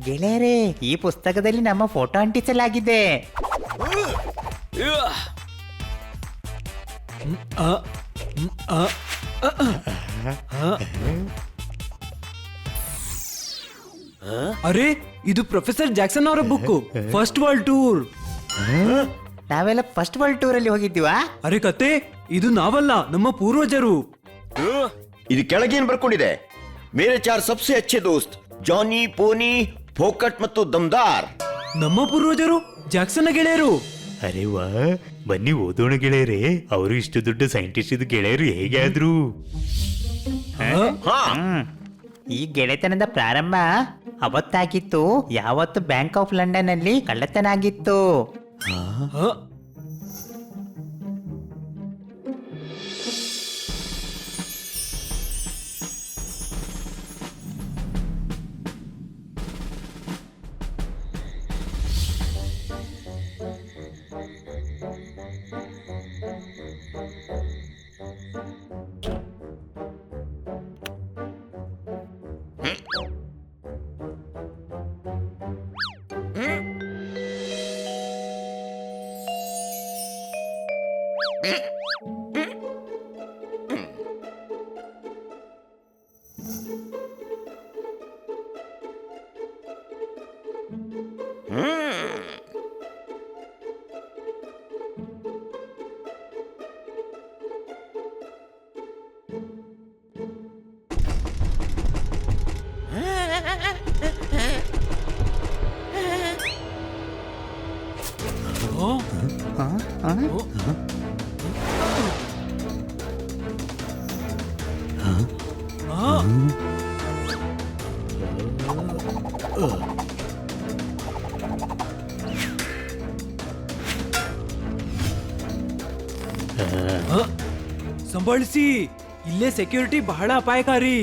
ಗೆಳೆಯರೇ, ಈ ಪುಸ್ತಕದಲ್ಲಿ ನಮ್ಮ ಫೋಟೋ ಅಂಟಿಸಲಾಗಿದೆ. ಅರೆ, ಇದು ಪ್ರೊಫೆಸರ್ ಜಾಕ್ಸನ್ ಅವರ ಬುಕ್, ಫಸ್ಟ್ ವರ್ಲ್ಡ್ ಟೂರ್. ನಾವೆಲ್ಲ ಫಸ್ಟ್ ವರ್ಲ್ಡ್ ಟೂರ್ ಅಲ್ಲಿ ಹೋಗಿದ್ದೀವಾ? ಅರೆ ಕತೆ, ಇದು ನಾವಲ್ಲ, ನಮ್ಮ ಪೂರ್ವಜರು. ಇದು ಕೆಳಗೇನು ಬರ್ಕೊಂಡಿದೆ? ಮೇರೆ 4 ಸಬ್ಸೆ ಅಚ್ಚೆ ದೋಸ್ತ್ ಜಾನಿ, ಪೋನಿ, ಫೋಕಟ್ ಮತ್ತು ದಮ್ದಾರ್. ನಮ್ಮ ಪೂರ್ವಜರು ಜಾಕ್ಸನ್ ಗೆಳೆಯರು. ಅರೆ ವಾ, ಬನ್ನಿ ಓದೋಣ ಗೆಳೆಯರೇ. ಅವರು ಇಷ್ಟು ದೊಡ್ಡ ಸೈಂಟಿಸ್ಟ್ ಇದ್ದ ಗೆಳೆಯರು ಹೇಗೆ ಆದ್ರು? ಈ ಗೆಳೆತನದ ಪ್ರಾರಂಭ ಅವತ್ತಾಗಿತ್ತು, ಯಾವತ್ತು ಬ್ಯಾಂಕ್ ಆಫ್ ಲಂಡನ್ ಅಲ್ಲಿ ಕಳ್ಳತನ ಆಗಿತ್ತು. ಸಂಭಾಳಿಸಿ, ಇಲ್ಲೇ ಸೆಕ್ಯೂರಿಟಿ ಬಹಳ ಅಪಾಯಕಾರಿ.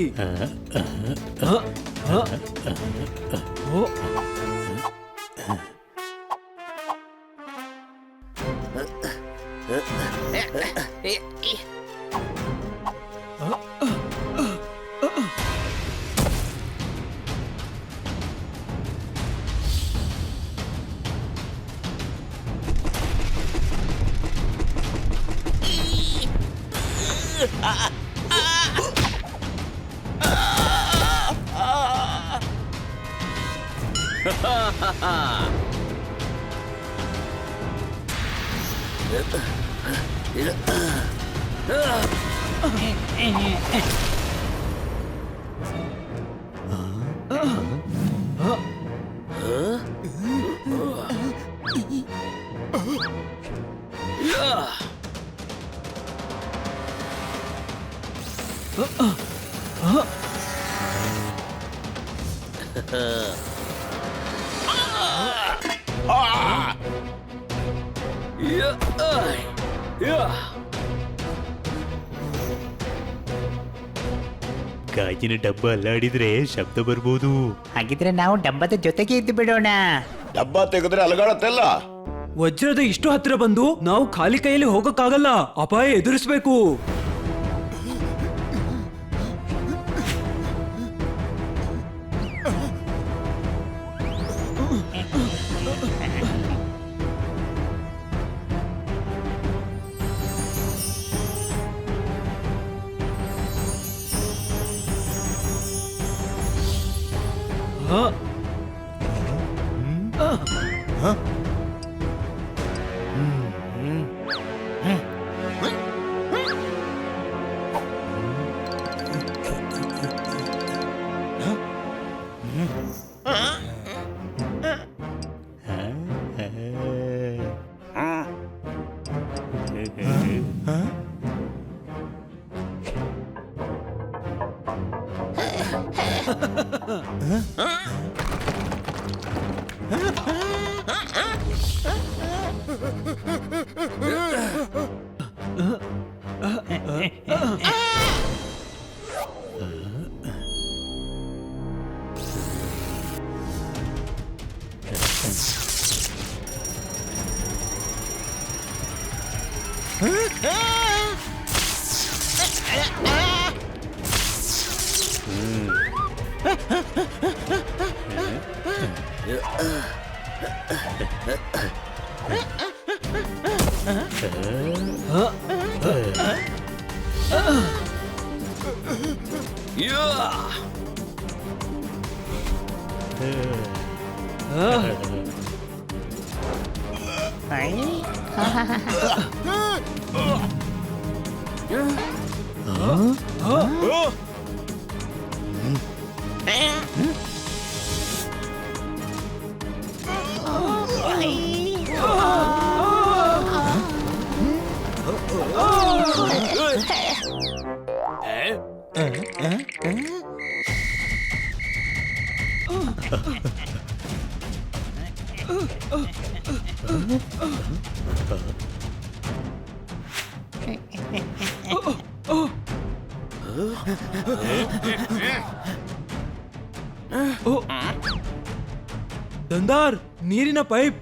ಗಾಜಿನ ಡಬ್ಬ ಅಲ್ಲಾಡಿದ್ರೆ ಶಬ್ದ ಬರ್ಬೋದು. ಹಾಗಿದ್ರೆ ನಾವು ಡಬ್ಬದ ಜೊತೆಗೆ ಇದ್ದು ಬಿಡೋಣ. ಡಬ್ಬ ತೆಗೆದ್ರೆ ಅಲಗಾಡತ್ತೆಲ್ಲ. ವಜ್ರದ ಇಷ್ಟು ಹತ್ರ ಬಂದು ನಾವು ಖಾಲಿ ಕೈಯಲ್ಲಿ ಹೋಗಕ್ಕಾಗಲ್ಲ, ಅಪಾಯ ಎದುರಿಸಬೇಕು. ದಂದಾರ್, ನೀರಿನ ಪೈಪ್.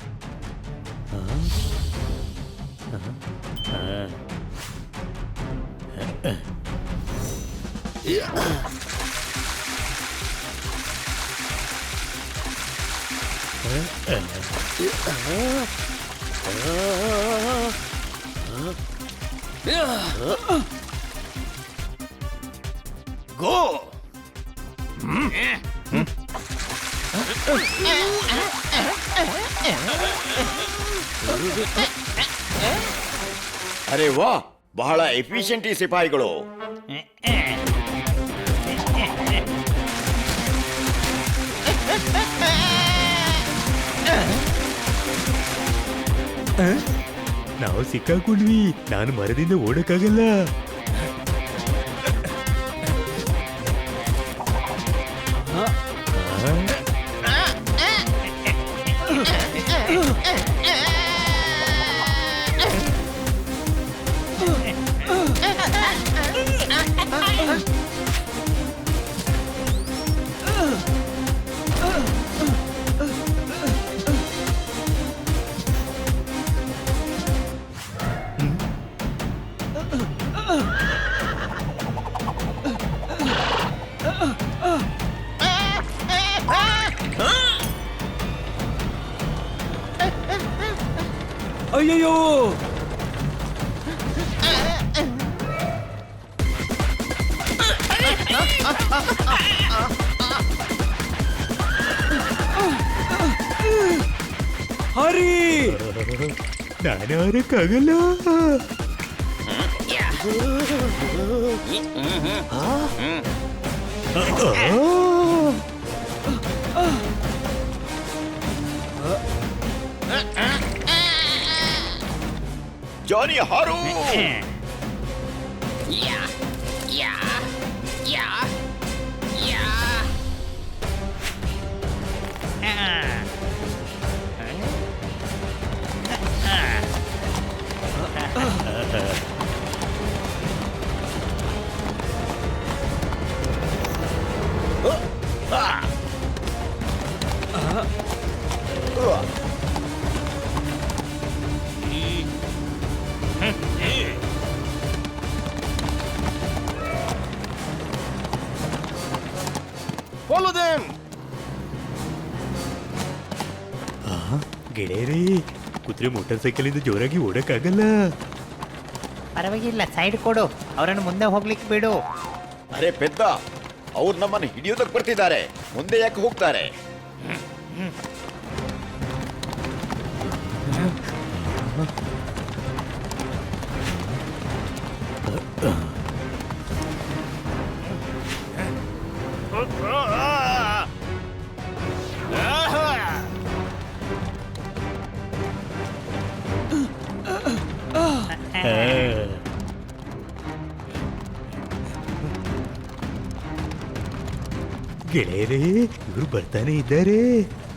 ಗೋ. ಅರೆ ವಾ, ಬಹಳ ಎಫಿಷಿಯಂಟ್ ಈ ಸಿಪಾಯಿಗಳು. ನಾವು ಸಿಕ್ಕಾಕೊಂಡ್ವಿ. ನಾನು ಮರದಿಂದ ಓಡಕ್ಕಾಗಲ್ಲ. ಅಯ್ಯಯ್ಯೋ, ಹರಿ, ನಾನು ಆಡಕ್ಕಾಗಲ್ಲ. ಜಾನಿ ಹಾರು. Follow them. ಗೆಳೆಯರೇ, ಕುದುರೆ ಮೋಟಾರ್ ಸೈಕಲ್ ಇಂದ ಜೋರಾಗಿ ಓಡಕ್ಕಾಗಲ್ಲ. ಪರವಾಗಿಲ್ಲ, ಸೈಡ್ ಕೊಡು, ಅವರನ್ನು ಮುಂದೆ ಹೋಗ್ಲಿಕ್ಕೆ ಬಿಡು. ಅರೆ ಪೆದ್ದ, ಅವ್ರು ನಮ್ಮನ್ನು ಹಿಡಿಯೋದಕ್ಕೆ ಬರ್ತಿದ್ದಾರೆ. ಮುಂದೆ ಯಾಕೆ ಹೋಗ್ತಾರೆ? ಗೆಳೆಯರೇ, ಇವರು ಬರ್ತಾನೆ ಇದ್ದಾರೆ.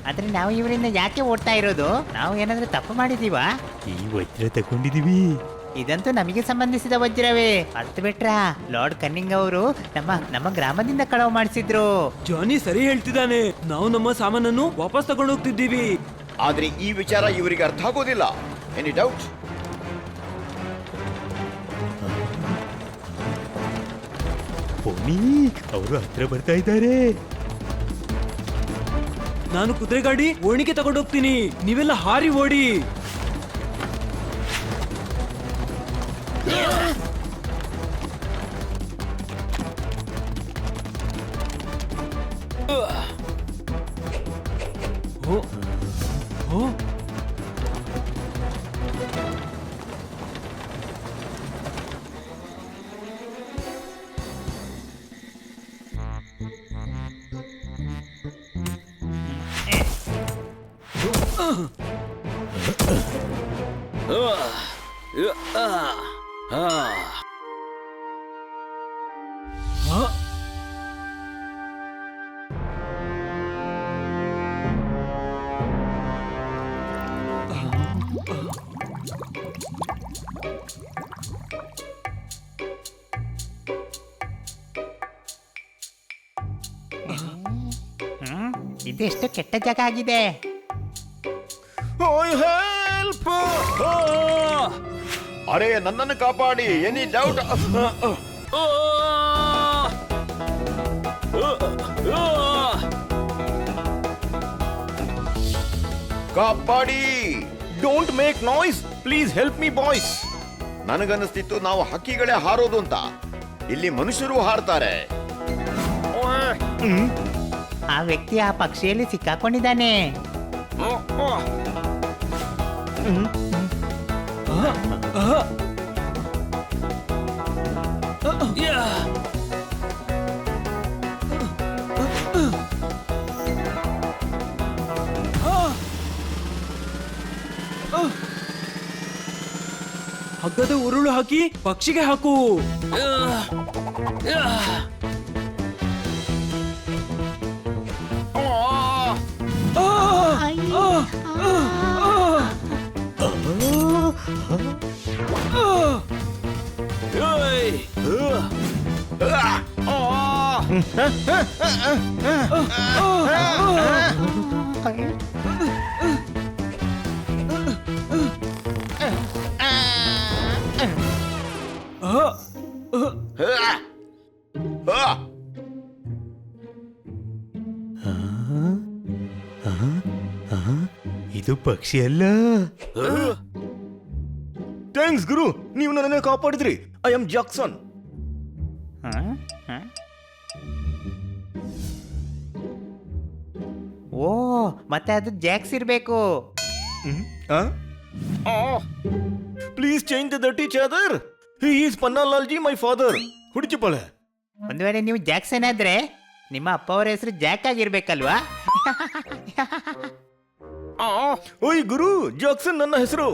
ಆದ್ರೆ ನಾವು ಇವರಿಂದ ಯಾಕೆ ಓಡ್ತಾ ಇರೋದು? ನಾವು ಏನಾದ್ರೂ ತಪ್ಪು ಮಾಡಿದೀವಾ? ಈ ವಜ್ರ ತಗೊಂಡಿದೀವಿ. ಇದಂತೂ ನಮಗೆ ಸಂಬಂಧಿಸಿದ ವಜ್ರವೇ. ಅರ್ಥ ಬಿಟ್ರಾ? ಲಾರ್ಡ್ ಕನ್ನಿಂಗ್ ಅವರು ನಮ್ಮ ಗ್ರಾಮದಿಂದ ಕಳವು ಮಾಡಿಸಿದ್ರು. ಜಾನಿ ಸರಿ ಹೇಳ್ತಿದ್ದಾನೆ. ನಾವು ನಮ್ಮ ಸಾಮಾನನ್ನು ವಾಪಸ್ ತಗೊಂಡು ಹೋಗ್ತಿದ್ದೀವಿ. ಆದ್ರೆ ಈ ವಿಚಾರ ಇವರಿಗೆ ಅರ್ಥ ಆಗೋದಿಲ್ಲ. Any doubt? ಪೋನಿ, ಅವರು ಹತ್ರ ಬರ್ತಾ ಇದ್ದಾರೆ. ನಾನು ಕುದುರೆ ಗಾಡಿ ಓಣಿಗೆ ತಗೊಂಡು ಹೋಗ್ತೀನಿ, ನೀವೆಲ್ಲ ಹಾರಿ ಓಡಿ. ಓ, ಓ. ಇದೆಷ್ಟು ಕೆಟ್ಟ ಜಾಗ ಆಗಿದೆ. ಹೆಲ್ಪ್! ಅರೆ ನನ್ನನ್ನು ಕಾಪಾಡಿ. Any doubt? ಕಾಪಾಡಿ. Don't make noise, please help me boys. ನನಗನ್ನಿಸ್ತಿತ್ತು ನಾವು ಹಕ್ಕಿಗಳೇ ಹಾರೋದು ಅಂತ. ಇಲ್ಲಿ ಮನುಷ್ಯರು ಹಾರ್ತಾರೆ. ಆ ವ್ಯಕ್ತಿ ಆ ಪಕ್ಷಿಯಲ್ಲಿ ಸಿಕ್ಕಾಕೊಂಡಿದ್ದಾನೆ. ಹಗ್ಗದ ಉರುಳು ಹಾಕಿ ಪಕ್ಷಿಗೆ ಹಾಕು. ಇದು ಪಕ್ಷಿ ಅಲ್ಲ. ಥ್ಯಾಂಕ್ಸ್ ಗುರು, ನೀವು ನನ್ನನ್ನು ಕಾಪಾಡಿದ್ರಿ. I am Jackson. ಓ, ಮತ್ತೆ ಅದು ಜಾಕ್ಸ್ ಇರ್ಬೇಕು. Please change the dirty chadar. He is Pannalalji, my father. ಹುಡುಚಿಪಳೆ. ಒಂದು ವೇಳೆ ನೀವು ಜಾಕ್ಸನ್ ಆದ್ರೆ ನಿಮ್ಮ ಅಪ್ಪ ಅವರ ಹೆಸರು ಜಾಕ್ ಆಗಿರ್ಬೇಕಲ್ವಾ? ಓಯ್ ಗುರು, ಜಾಕ್ಸನ್ ನನ್ನ ಹೆಸರು.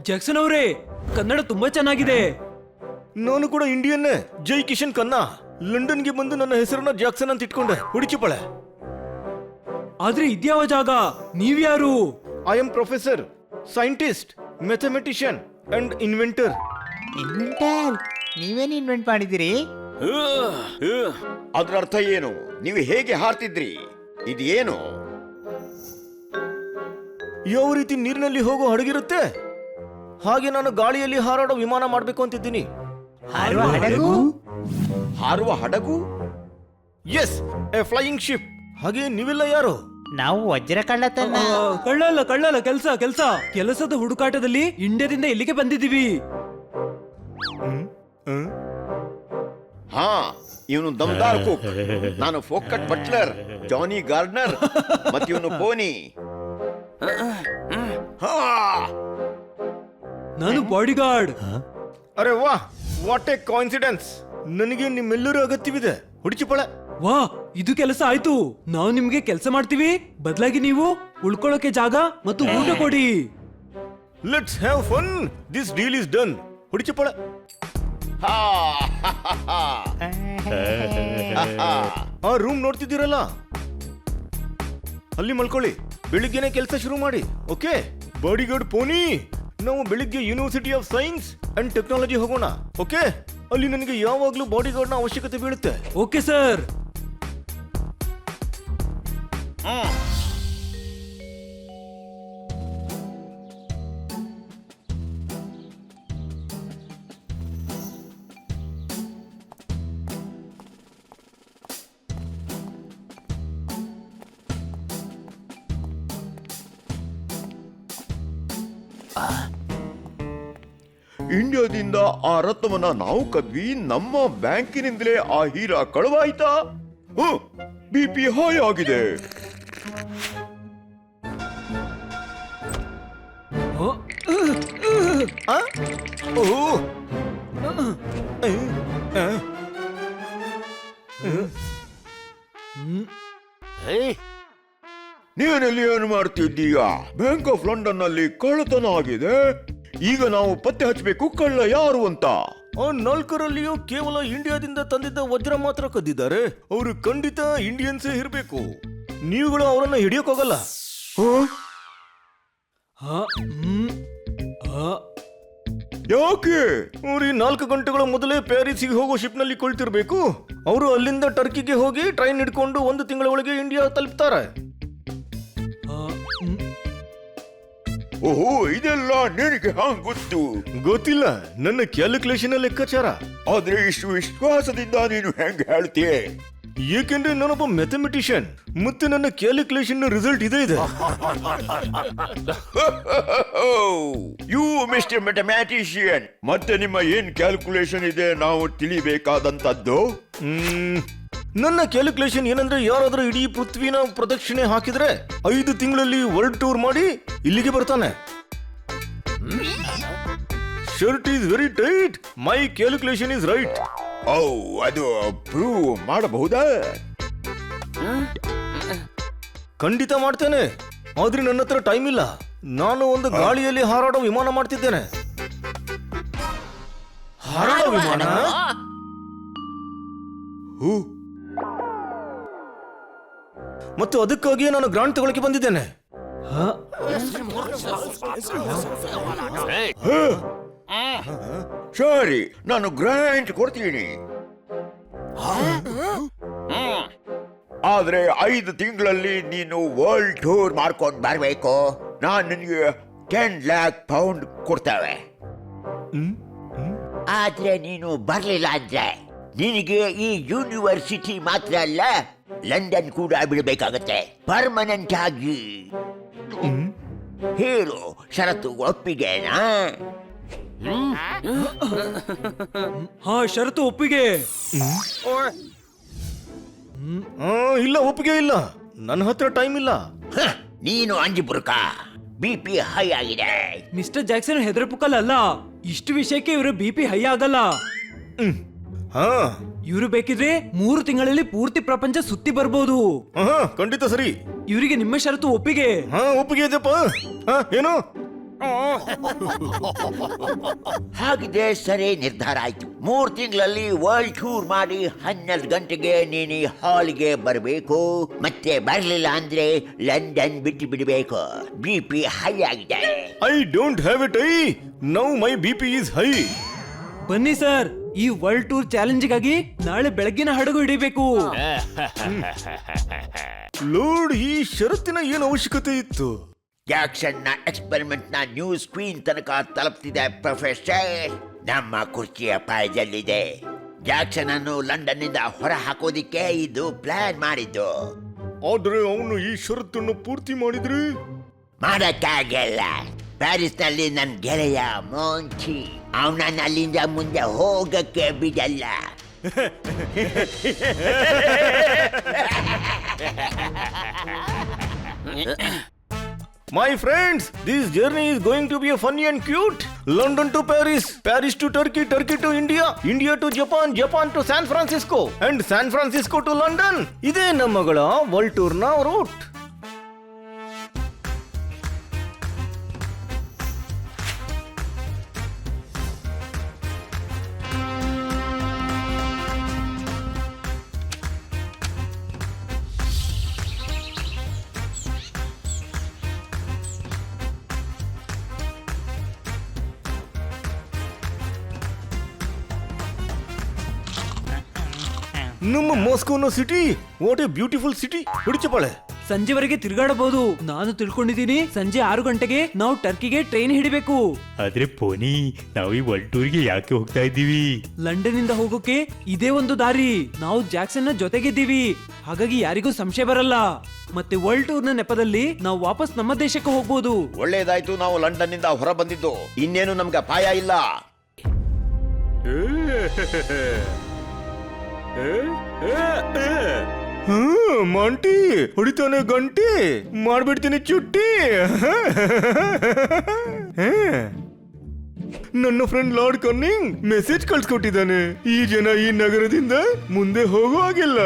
ಜಾಕ್ಸನ್ ಅವರೇ, ಕನ್ನಡ ತುಂಬಾ ಚೆನ್ನಾಗಿದೆ. ನಾನು ಕೂಡ ಇಂಡಿಯನ್. ಜೈ ಕಿಶನ್ ಖನ್ನಾ. ಲಂಡನ್ಗೆ ಬಂದು ನನ್ನ ಹೆಸರನ್ನ ಜಾಕ್ಸನ್ ಅಂತ ಇಟ್ಕೊಂಡೆ. ಹುಡುಚಿಪಳೆ. ಆದ್ರೆ ಇದ್ಯಾವ ಜಾಗ? ನೀವ್ಯಾರು? I am professor, scientist, mathematician and inventor. Inventor? ನೀವೇನು ಇನ್ವೆಂಟ್ ಮಾಡಿದಿರಿ? ಅದ್ರ ಅರ್ಥ ಏನು? ನೀವು ಹೇಗೆ ಹಾರ್ತಿದ್ರಿ? ಇದೇನು? ಯಾವ ರೀತಿ ನೀರಿನಲ್ಲಿ ಹೋಗೋ ಹಡಗಿರುತ್ತೆ ಹಾಗೆ ನಾನು ಗಾಳಿಯಲ್ಲಿ ಹಾರಾಡೋ ವಿಮಾನ ಮಾಡಬೇಕು ಅಂತಿದ್ದೀನಿ. ಹಾರುವ ಹಡಗು? ಹಾರುವ ಹಡಗು? Yes, a flying ship. ಹಾಗೆ ನೀವೆಲ್ಲ ಯಾರು? ನಾವು ವಜ್ರ ಕಳ್ಳತನ. ಕಳ್ಳಲ್ಲ, ಕೆಲಸದ ಹುಡುಕಾಟದಲ್ಲಿ ಇಂಡಿಯಾದಿಂದ ಇಲ್ಲಿಗೆ ಬಂದಿದ್ದೀವಿ. ಹಾ, ಇವನು ದಮ್ದಾರ್ ಕುಕ್. ನಾನು ಫೋಕಟ್ ಬಟ್ಲರ್, ಜಾನಿ ಗಾರ್ಡ್ನರ್, ಮತ್ತು ಇವನು ಪೋನಿ. ನಾನು ಬಾಡಿಗಾರ್ಡ್. ಅರೆ ವಾಹ್, ವಾಟ್ ಎ ಕೋಇನ್ಸಿಡೆನ್ಸ್. ನನಗೆ ನಿಮ್ಮೆಲ್ಲರೂ ಅಗತ್ಯವಿದೆ. ಹುಡುಚಿಪಳೆ. ವಾ, ಇದು ಕೆಲಸ ಆಯ್ತು. ನಾವು ನಿಮ್ಗೆ ಕೆಲಸ ಮಾಡ್ತೀವಿ, ಬದಲಾಗಿ ನೀವು ಉಳ್ಕೊಳ್ಳೋಕೆ ಜಾಗ ಮತ್ತು ಊಟ ಕೊಡಿ. Let's have fun. This deal is done. ಹುಡುಚಿಪಳೆ. ಆ ರೂಮ್ ನೋಡ್ತಿದ್ದೀರಲ್ಲ, ಅಲ್ಲಿ ಮಲ್ಕೊಳ್ಳಿ. ಬೆಳಿಗ್ಗೆನೆ ಕೆಲಸ ಶುರು ಮಾಡಿ. ಓಕೆ ಬಾಡಿಗಾರ್ಡ್ ಪೋನಿ, ನಾವು ಬೆಳಿಗ್ಗೆ university of science and technology ಹೋಗೋಣ. ಓಕೆ, ಅಲ್ಲಿ ನನಗೆ ಯಾವಾಗ್ಲೂ ಬಾಡಿಗಾರ್ಡ್ನ ಅವಶ್ಯಕತೆ ಬೀಳುತ್ತೆ. Okay sir. ಇಂಡಿಯಾದಿಂದ ಆ ರತ್ನವನ್ನ ನಾವು ಕದ್ವಿ, ನಮ್ಮ ಬ್ಯಾಂಕಿನಿಂದಲೇ ಆ ಹೀರಾ ಕಳುವಾಯ್ತಾ? BP ಹೈ ಆಗಿದೆ. ನೀನಲ್ಲಿ ಏನು ಮಾಡ್ತಿದ್ದೀಯಾ? ಬ್ಯಾಂಕ್ ಆಫ್ ಲಂಡನ್ ನಲ್ಲಿ ಕಳ್ಳತನ ಆಗಿದೆ. ಈಗ ನಾವು ಪತ್ತೆ ಹಚ್ಚಬೇಕು ಕಳ್ಳ ಯಾರು ಅಂತ. ಆ ನಾಲ್ಕರಲ್ಲಿಯೂ ಕೇವಲ ಇಂಡಿಯಾದಿಂದ ತಂದಿದ್ದ ವಜ್ರ ಮಾತ್ರ ಕದ್ದಿದ್ದಾರೆ. ಅವರು ಖಂಡಿತ ಇಂಡಿಯನ್ಸೇ ಇರಬೇಕು. ನೀವುಗಳು ಅವರನ್ನ ಹಿಡಿಯೋಕ್ಕೋಗಲ್ಲ. ಯಾಕೆ? ಅವ್ರು 4 ಗಂಟೆಗಳ ಮೊದಲೇ ಪ್ಯಾರಿಸ್ಗೆ ಹೋಗೋ ಶಿಪ್ ನಲ್ಲಿ ಕುಳಿತಿರ್ಬೇಕು. ಅವರು ಅಲ್ಲಿಂದ ಟರ್ಕಿಗೆ ಹೋಗಿ ಟ್ರೈನ್ ಹಿಡ್ಕೊಂಡು 1 ತಿಂಗಳ ಒಳಗೆ ಇಂಡಿಯಾ ತಲುಪ್ತಾರೆ. ಓಹೋ, ಇದೆಲ್ಲ ನಿನಗೆ ಗೊತ್ತು? ಗೊತ್ತಿಲ್ಲ, ನನ್ನ ಕ್ಯಾಲ್ಕುಲೇಷನ್ ಲೆಕ್ಕಾಚಾರ. ಆದ್ರೆ ಇಷ್ಟು ವಿಶ್ವಾಸದಿಂದ ನೀನು ಹೆಂಗ್ ಹೇಳ್ತೀಯ? ಏಕೆಂದ್ರೆ ನಾನೊಬ್ಬ ಮ್ಯಾಥಮೆಟಿಷಿಯನ್ ಮತ್ತೆ ನನ್ನ ಕ್ಯಾಲ್ಕುಲೇಷನ್ ರಿಸಲ್ಟ್ ಇದೆ. ಯು ಮಿಸ್ಟರ್ ಮ್ಯಾಥಮೆಟಿಷಿಯನ್, ಮತ್ತೆ ನಿಮ್ಮ ಏನ್ ಕ್ಯಾಲ್ಕುಲೇಷನ್ ಇದೆ ನಾವು ತಿಳಿಬೇಕಾದಂತದ್ದು? ನನ್ನ ಕ್ಯಾಲ್ಕುಲೇಷನ್ ಏನಂದ್ರೆ, ಯಾರಾದ್ರೂ ಇಡೀ ಪೃಥ್ವಿನ ಪ್ರದಕ್ಷಿಣೆ ಹಾಕಿದ್ರೆ 5 ತಿಂಗಳಲ್ಲಿ ವರ್ಲ್ಡ್ ಟೂರ್ ಮಾಡಿ ಇಲ್ಲಿಗೆ ಬರ್ತಾನೆ. Shirt is very tight. My calculation is right. ಓ, ಅದು ಪ್ರೂವ್ ಮಾಡಬಹುದಾ? ಖಂಡಿತ ಮಾಡ್ತೇನೆ, ಆದ್ರೆ ನನ್ನ ಹತ್ರ ಟೈಮ್ ಇಲ್ಲ. ನಾನು ಒಂದು ಗಾಳಿಯಲ್ಲಿ ಹಾರಾಡೋ ವಿಮಾನ ಮಾಡ್ತಿದ್ದೇನೆ. ಹಾರಾಡೋ ವಿಮಾನ? ಮತ್ತು ಅದಕ್ಕಾಗಿಯೇ ನಾನು ಗ್ರಾಂಟ್ ತಗೊಳಕ್ಕೆ ಬಂದಿದ್ದೇನೆ. ಸರಿ, ನಾನು ಗ್ರಾಂಟ್ ಕೊಡ್ತೀನಿ. ಆದ್ರೆ 5 ತಿಂಗಳಲ್ಲಿ ನೀನು ವರ್ಲ್ಡ್ ಟೂರ್ ಮಾಡ್ಕೊಂಡು ಬರ್ಬೇಕು. ನಾನು ನಿನಗೆ 10 lakh pound ಕೊಡ್ತೇವೆ. ಆದ್ರೆ ನೀನು ಬರ್ಲಿಲ್ಲ ಅಂದ್ರೆ ನಿನಗೆ ಈ ಯೂನಿವರ್ಸಿಟಿ ಮಾತ್ರ ಅಲ್ಲ, ಲಂಡನ್ ಕೂಡ ಬಿಡಬೇಕಾಗತ್ತೆ ಪರ್ಮನೆಂಟ್ ಆಗಿ. ಹೇಳು, ಷರತ್ತು ಒಪ್ಪಿಗೆನಾ? ಹಾ, ಷರತ್ತು ಒಪ್ಪಿಗೆ. ಇಲ್ಲ, ಒಪ್ಪಿಗೆ ಇಲ್ಲ. ನನ್ನ ಹತ್ರ ಟೈಮ್ ಇಲ್ಲ. ನೀನು ಅಂಜಿಬುರ್ಕ. BP ಹೈ ಆಗಿದೆ. ಮಿಸ್ಟರ್ ಜಾಕ್ಸನ್ ಹೆದರಪುಕ್ಕಲ್ಲ ಅಲ್ಲ. ಇಷ್ಟು ವಿಷಯಕ್ಕೆ ಇವರು BP ಹೈ ಆಗಲ್ಲ. ಇವರು ಬೇಕಿದ್ರೆ 3 ತಿಂಗಳಲ್ಲಿ ಪೂರ್ತಿ ಪ್ರಪಂಚ ಸುತ್ತಿ ಬರ್ಬೋದು. ಖಂಡಿತ ಸರಿ. ಇವರಿಗೆ ನಿಮ್ಮ ಷರತ್ತು ಒಪ್ಪಿಗೆ? ಒಪ್ಪಿಗೆ ಇದೆಪ್ಪ. ಏನು? ಹಾಗಿದೆ, ಸರಿ, ನಿರ್ಧಾರ ಆಯ್ತು. 3 ತಿಂಗಳಲ್ಲಿ ವರ್ಲ್ಡ್ ಟೂರ್ ಮಾಡಿ 12 ಗಂಟೆಗೆ ನೀನು ಹಾಲ್ಗೆ ಬರಬೇಕು. ಮತ್ತೆ ಬರ್ಲಿಲ್ಲ ಅಂದ್ರೆ ಲಂಡನ್ ಬಿಟ್ಟು ಬಿಡಬೇಕು. BP ಹೈ ಆಗಿದೆ. I don't have it I. Now my BP is high. ಬನ್ನಿ ಸರ್, ಈ ವರ್ಲ್ಡ್ ಟೂರ್ ಚಾಲೆಂಜ್ಗಾಗಿ ನಾಳೆ ಬೆಳಗ್ಗಿನ ಹಡಗು ಹಿಡಿಬೇಕು. ಲೋಡ್, ಈ ಷರತ್ತಿನ ಏನು ಅವಶ್ಯಕತೆ ಇತ್ತು? ಜಾಕ್ಸನ್ ನ ಎಕ್ಸ್ಪೆರಿಮೆಂಟ್ ನ ನ್ಯೂಸ್ ಸ್ಕ್ರೀನ್ ತನಕ ತಲುಪ್ತಿದೆ ಪ್ರೊಫೆಸರ್. ನಮ್ಮ ಕುರ್ಚಿಯ ಪಾಯದಲ್ಲಿದೆ. ಜಾಕ್ಸನ್ ಅನ್ನು ಲಂಡನ್ ನಿಂದ ಹೊರ ಹಾಕೋದಿಕ್ಕೆ ಇದು ಪ್ಲಾನ್ ಮಾಡಿದ್ದು. ಆದ್ರೆ ಅವನು ಈ ಷರತ್ತನ್ನು ಪೂರ್ತಿ ಮಾಡಿದ್ರೆ ಮಾಡಕ್ಕಾಗಲ್ಲ. ಪ್ಯಾರಿಸ್ ನಲ್ಲಿ ನನ್ ಗೆಳೆಯ ಮೋಂಚಿ, ಅವನನ್ನ ಅಲ್ಲಿಂದ ಮುಂದೆ ಹೋಗಕ್ಕೆ ಬಿಡಲ್ಲ. My friends, this journey is going to be a funny and cute. London to Paris, Paris to Turkey, Turkey to India, India to Japan, Japan to San Francisco, and San Francisco to London. ಇದೇ ನಮ್ಮಗಳ world tour ನ route. ನಮ್ಮ ಮಾಸ್ಕೋನ city what a beautiful city. ಹೊಡಿ ಚಪ್ಪಾಳೆ. ಸಂಜೆವರೆಗೆ ತಿರುಗಾಡಬಹುದು. ನಾನು ತಿಳ್ಕೊಂಡಿದ್ದೀನಿ ಸಂಜೆ 6 ಗಂಟೆಗೆ ನಾವು ಟರ್ಕಿಗೆ ಟ್ರೈನ್ ಹಿಡಿಬೇಕು. ಆದ್ರೆ ಪೋನಿ, ನಾವು ಈ ವರ್ಲ್ಡ್ ಟೂರ್ಗೆ ಯಾಕೆ ಹೋಗ್ತಾ ಇದ್ದೀವಿ? ಲಂಡನ್ ಇಂದ ಹೋಗೋಕೆ ಇದೇ ಒಂದು ದಾರಿ. ನಾವು ಜಾಕ್ಸನ್ ನ ಜೊತೆಗಿದ್ದೀವಿ, ಹಾಗಾಗಿ ಯಾರಿಗೂ ಸಂಶಯ ಬರಲ್ಲ. ಮತ್ತೆ ವರ್ಲ್ಡ್ ಟೂರ್ ನ ನೆಪದಲ್ಲಿ ನಾವು ವಾಪಸ್ ನಮ್ಮ ದೇಶಕ್ಕೆ ಹೋಗ್ಬೋದು. ಒಳ್ಳೇದಾಯ್ತು ನಾವು ಲಂಡನ್ ನಿಂದ ಹೊರ ಬಂದಿದ್ದು. ಇನ್ನೇನು ನಮ್ಗೆ ಅಪಾಯ ಇಲ್ಲ. ಮಾಂಟಿ ಹೊಡಿತಾನೆ ಗಂಟಿ, ಮಾಡ್ಬಿಡ್ತೀನಿ ಚುಟ್ಟಿ. ನನ್ನ ಫ್ರೆಂಡ್ ಲಾರ್ಡ್ ಕನ್ನಿಂಗ್ ಮೆಸೇಜ್ ಕಳ್ಸ್ಕೊಟ್ಟಿದ್ದಾನೆ. ಈ ಜನ ಈ ನಗರದಿಂದ ಮುಂದೆ ಹೋಗೋ ಹಾಗಿಲ್ಲ.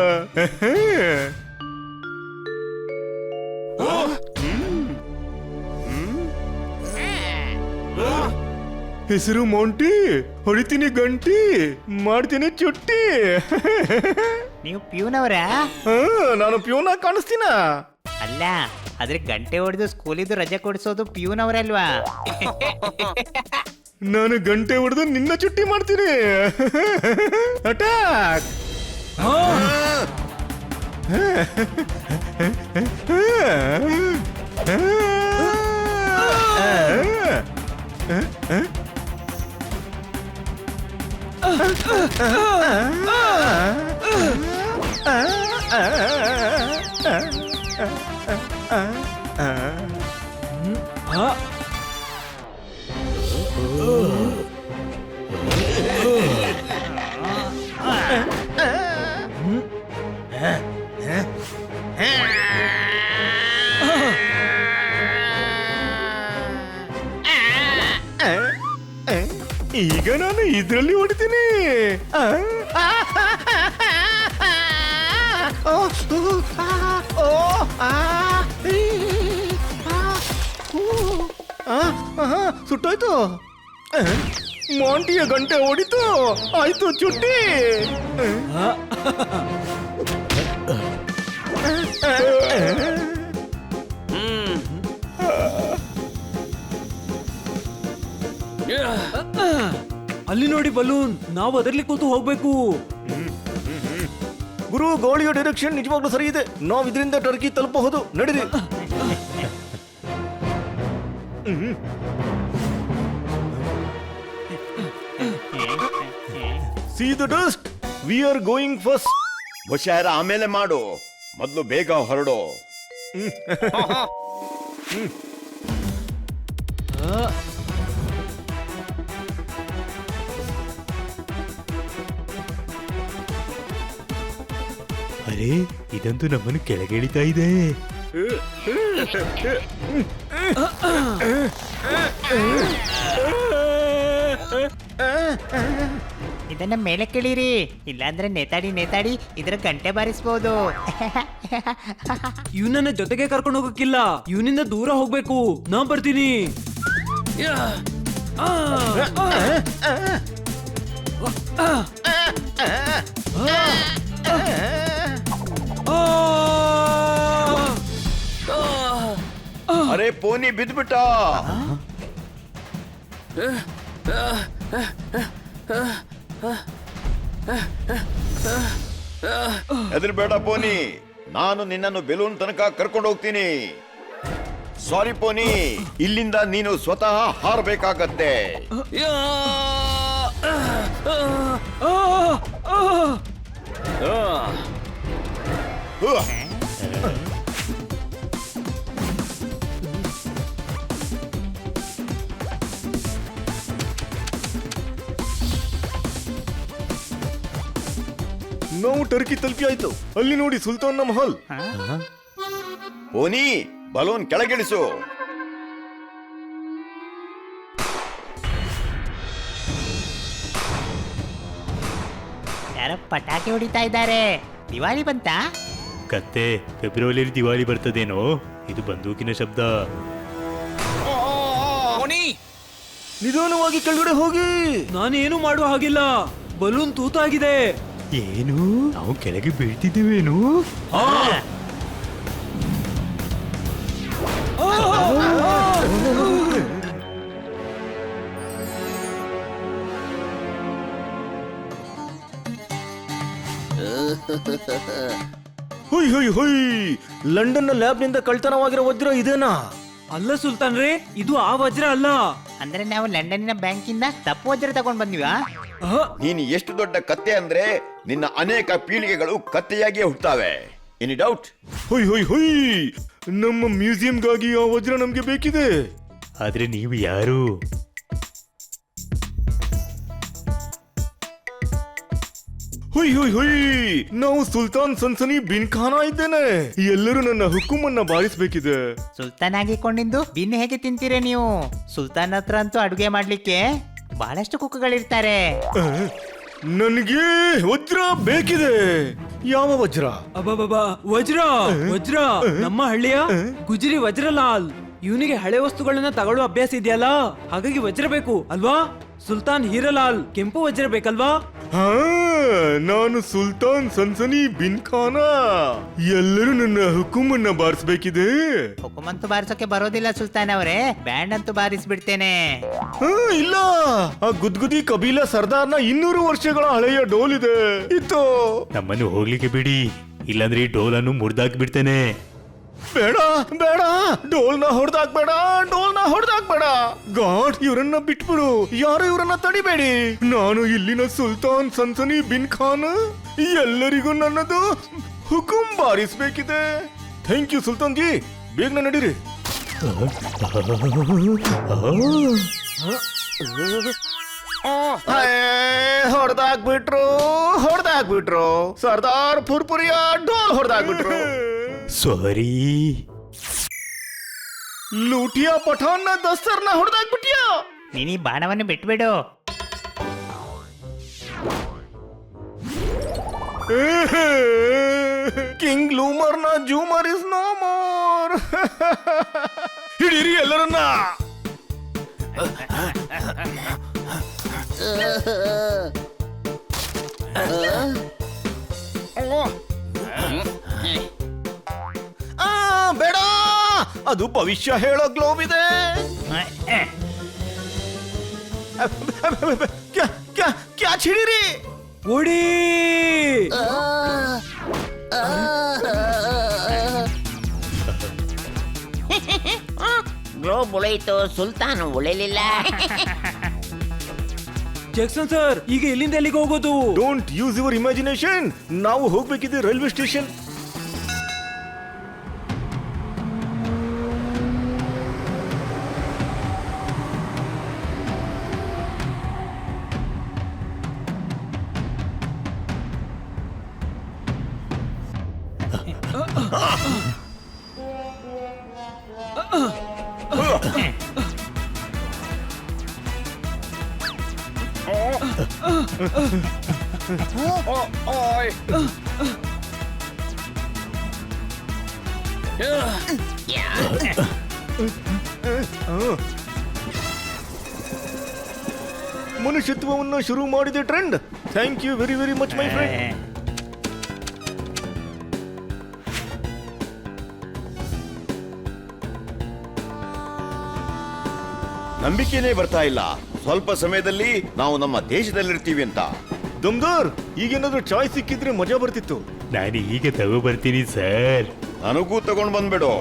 ಹೆಸರು ಮಾಂಟಿ, ಹೊಡಿತೀನಿ ಗಂಟಿ, ಮಾಡ್ತೀನಿ ಚುಟ್ಟಿ. ನೀವು ಪ್ಯೂನವರಾ? ನಾನು ಪ್ಯೂನ ಕಾಣಿಸ್ತೀನ? ಅಲ್ಲ, ಆದ್ರೆ ಗಂಟೆ ಹೊಡೆದು ಸ್ಕೂಲಿದ್ದು ರಜೆ ಕೊಡಿಸೋದು ಪ್ಯೂನವರಲ್ವಾ? ನಾನು ಗಂಟೆ ಹೊಡೆದು ನಿನ್ನ ಚುಟ್ಟಿ ಮಾಡ್ತೀನಿ. ಅಟ್ಯಾಕ್! ಈಗ ನಾನು ಇದ್ರಲ್ಲಿ ಹೊಡಿತೀನಿ. ಸುಟ್ಟೋಯ್ತು. ಮಾಂಟಿಯ ಗಂಟೆ ಹೊಡಿತು, ಆಯ್ತು ಚುಟ್ಟಿ. ಅಲ್ಲಿ ನೋಡಿ ಬಲೂನ್, ನಾವು ಅದರಲ್ಲಿ ಕೂತು ಹೋಗ್ಬೇಕು. ಗುರು, ಗೋಳಿಯ ಡೈರೆಕ್ಷನ್ ನಿಜವಾಗ್ಲೂ ಸರಿ ಇದೆ. ನಾವು ಇದರಿಂದ ಟರ್ಕಿ ತಲುಪಬಹುದು. ನಡೀರಿ. See the dust. We are going first. ಹುಷಾರ, ಆಮೇಲೆ ಮಾಡು. ಮೊದಲು ಬೇಗ ಹೊರಡು. ಅರೆ, ಇದಂತೂ ನಮ್ಮನ್ನು ಕೆಳಗಿಳಿತಾ ಇದೆ. ಇದನ್ನ ಮೇಲೆ ಕೇಳಿರಿ, ಇಲ್ಲಾಂದ್ರೆ ನೇತಾಡಿ ನೇತಾಡಿ ಇದ್ರ ಗಂಟೆ ಬಾರಿಸ್ಬೋದು. ಇವನನ್ನ ಜೊತೆಗೆ ಕರ್ಕೊಂಡು ಹೋಗಕ್ಕಿಲ್ಲ, ಇವನಿಂದ ದೂರ ಹೋಗ್ಬೇಕು. ನಾ ಬರ್ತೀನಿ. ಅರೆ ಪೋನಿ ಬಿದ್ಬಿಟ್ಟ. ಹೆದರ್ಬೇಡ ಪೋನಿ, ನಾನು ನಿನ್ನನ್ನು ಬೆಲೂನ್ ತನಕ ಕರ್ಕೊಂಡು ಹೋಗ್ತೀನಿ. ಸಾರಿ ಪೋನಿ, ಇಲ್ಲಿಂದ ನೀನು ಸ್ವತಃ ಹಾರಬೇಕಾಗತ್ತೆ. ನಾವು ಟರ್ಕಿ ತಲುಪಿ ಆಯ್ತು. ಅಲ್ಲಿ ನೋಡಿ ಸುಲ್ತಾನ್ನ ಮಹಲ್. ಪೋನಿ, ಬಲೂನ್ ಕೆಳಗಿಳಿಸು. ಯಾರೋ ಪಟಾಕಿ ಹೊಡಿತಾ ಇದ್ದಾರೆ. ದಿವಾಲಿ ಬಂತಾ? ಕತ್ತೆ, ಫೆಬ್ರವರಿಯಲ್ಲಿ ದಿವಾಳಿ ಬರ್ತದೇನೋ. ಇದು ಬಂದೂಕಿನ ಶಬ್ದ. ನಿಧಾನವಾಗಿ ಕೆಳಗಡೆ ಹೋಗಿ. ನಾನೇನು ಮಾಡುವ ಹಾಗಿಲ್ಲ, ಬಲೂನ್ ತೂತಾಗಿದೆ. ಏನು, ನಾವು ಕೆಳಗೆ ಬೀಳ್ತಿದ್ದೇವೇನು? ಹುಯ್ ಹುಯ್ ಹುಯ್, ಲಂಡನ್ನ ಲ್ಯಾಬ್ನಿಂದ ಕಳ್ತನವಾಗಿರೋ ವಜ್ರ ಇದೇನಾ? ಅಲ್ಲ ಸುಲ್ತಾನ್ರೆ, ಇದು ಆ ವಜ್ರ ಅಲ್ಲ. ಅಂದ್ರೆ ನಾವು ಲಂಡನ್ನಿನ ಬ್ಯಾಂಕಿಂದ ತಪ್ಪು ವಜ್ರ ತಗೊಂಡ್ ಬಂದ್ವಿವಾ? ಅಹ, ನೀನು ಎಷ್ಟು ದೊಡ್ಡ ಕತ್ತೆ ಅಂದ್ರೆ ನಿನ್ನ ಅನೇಕ ಪೀಳಿಗೆಗಳು ಕತ್ತೆಯಾಗಿಯೇ ಹುಟ್ಟುತ್ತವೆ. Any doubt? ಹುಯ್ ಹುಯ್ ಹುಯ್, ನಮ್ಮ ಮ್ಯೂಸಿಯಂಗಾಗಿ ಆ ವಜ್ರ ನಮ್ಗೆ ಬೇಕಿದೆ. ಆದ್ರೆ ನೀವು ಯಾರು? ಹುಯ್ ಹುಯ್ ಹುಯ್, ನಾವು ಸುಲ್ತಾನ್ ಸನ್ಸನಿ ಬಿನ್ ಖಾನ ಇದ್ದೇನೆ. ಎಲ್ಲರೂ ನನ್ನ ಹುಕುಮನ್ನ ಬಾರಿಸಬೇಕಿದೆ. ಸುಲ್ತಾನ್ ಆಗಿಕೊಂಡಿದ್ದು ಬಿನ್ ಹೇಗೆ ತಿಂತೀರ ನೀವು? ಸುಲ್ತಾನ್ ಹತ್ರ ಅಂತೂ ಅಡುಗೆ ಮಾಡ್ಲಿಕ್ಕೆ ಬಹಳಷ್ಟು ಕುಕ್ಕುಗಳಿರ್ತಾರೆ. ನನಗೆ ವಜ್ರ ಬೇಕಿದೆ. ಯಾವ ವಜ್ರ? ಅಬ್ಬಬ್ಬಾ, ವಜ್ರ ವಜ್ರ ನಮ್ಮ ಹಳ್ಳಿಯ ಗುಜರಿ ವಜ್ರಲಾಲ್. ಇವನಿಗೆ ಹಳೆ ವಸ್ತುಗಳನ್ನ ತಗೊಳ್ಳೋ ಅಭ್ಯಾಸ ಇದೆಯಲ್ಲ, ಹಾಗಾಗಿ ವಜ್ರ ಬೇಕು ಅಲ್ವಾ? ಸುಲ್ತಾನ್ ಹೀರಲಾಲ್ ಕೆಂಪು ವಜ್ರ ಬೇಕಲ್ವಾ? ಹಾ, ನಾನು ಸುಲ್ತಾನ್ ಸನ್ಸನಿ ಬಿನ್ ಖಾನ. ಎಲ್ಲರೂ ನನ್ನ ಹುಕುಮನ್ನ ಬಾರಿಸಬೇಕಿದೆ. ಹುಕುಮಂತೂ ಬಾರಿಸೋಕೆ ಬರೋದಿಲ್ಲ ಸುಲ್ತಾನ್ ಅವರೇ, ಬ್ಯಾಂಡ್ ಅಂತೂ ಬಾರಿಸ್ಬಿಡ್ತೇನೆ. ಇಲ್ಲ, ಆ ಗುದ್ಗುದಿ ಕಬೀಲಾ ಸರ್ದಾರ್ನ 200 ವರ್ಷಗಳ ಹಳೆಯ ಡೋಲ್ ಇದೆ. ಇತ್ತು. ನಮ್ಮನ್ನು ಹೋಗ್ಲಿಕ್ಕೆ ಬಿಡಿ, ಇಲ್ಲಾಂದ್ರೆ ಈ ಡೋಲನ್ನು ಮುರಿದಾಕ್ಬಿಡ್ತೇನೆ. ಬೇಡ ಬೇಡ, ಡೋಲ್ನ ಹೊಡೆದಾಕ್ಬೇಡ, ಡೋಲ್ನ ಹೊಡೆದಾಕ್ಬೇಡ. ಗಾಡ್, ಇವರನ್ನ ಬಿಟ್ಬಿಡು. ಯಾರು ಇವರನ್ನ ತಡಿಬೇಡಿ. ನಾನು ಇಲ್ಲಿನ ಸುಲ್ತಾನ್ ಸನ್ಸನಿ ಬಿನ್ ಖಾನ್. ಎಲ್ಲರಿಗೂ ನನ್ನದು ಹುಕುಂ ಬಾರಿಸಬೇಕಿದೆ. ಥ್ಯಾಂಕ್ ಯು ಸುಲ್ತಾನ್ ಜಿ, ಬೇಗನೆ ನಡೀರಿ. ಹೊಡೆದಾಕ್ಬಿಟ್ರು ಹೊಡೆದಾಕ್ಬಿಟ್ರು. ಸರ್ದಾರ್ ಪುರ್ಪುರಿಯ ಡೋಲ್ ಹೊಡೆದಾಕ್ಬಿಟ್ರು. ಸಾರಿ. ಲೂಟಿಯಾ ಪಠಾನ್ನ ದಸ್ತರ್ನ ಹೊಡೆದಾಕ್ಬಿಟ್ಯಾ. ನೀನ್ ಈ ಬಾಣವನ್ನು ಬಿಟ್ಬಿಡು. ಕಿಂಗ್ ಲೂಮರ್ನ ಜೂಮರ್ ಇಸ್ ನೋ ಮೋರ್. ಹಿಡೀರಿ ಎಲ್ಲರನ್ನ. ಬೇಡ, ಅದು ಭವಿಷ್ಯ ಹೇಳೋ ಗ್ಲೋವ್ ಇದೆ. ಕ್ಯಾಚ್ ಹಿಡೀರಿ. ಓಡಿ. ಗ್ಲೋಬ್ ಉಳಿಯಿತು, ಸುಲ್ತಾನ್ ಉಳಿಲಿಲ್ಲ. ಜಾಕ್ಸನ್ ಸರ್, ಈಗ ಎಲ್ಲಿಂದ ಎಲ್ಲಿಗೆ ಹೋಗೋದು? Don't use your imagination. ನಾವು ಹೋಗ್ಬೇಕಿದೆ ರೈಲ್ವೆ ಸ್ಟೇಷನ್. ಮನುಷ್ಯತ್ವವನ್ನು ಶುರು ಮಾಡಿದೆ trend. Thank you very very much my friend. ನಂಬಿಕೆನೇ ಬರ್ತಾ ಇಲ್ಲ. ಸ್ವಲ್ಪ ಸಮಯದಲ್ಲಿ ನಾವು ನಮ್ಮ ದೇಶದಲ್ಲಿರ್ತೀವಿ ಅಂತ. ದಮ್ದಾರ್, ಈಗೇನಾದ್ರೂ ಚಾಯ್ಸ್ ಸಿಕ್ಕಿದ್ರೆ ಮಜಾ ಬರ್ತಿತ್ತು. ನಾನು ಈಗ ತಗೋಬರ್ತೀನಿ ಸರ್. ನನಗೂ ತಗೊಂಡ್ ಬಂದ್ಬೇಡು.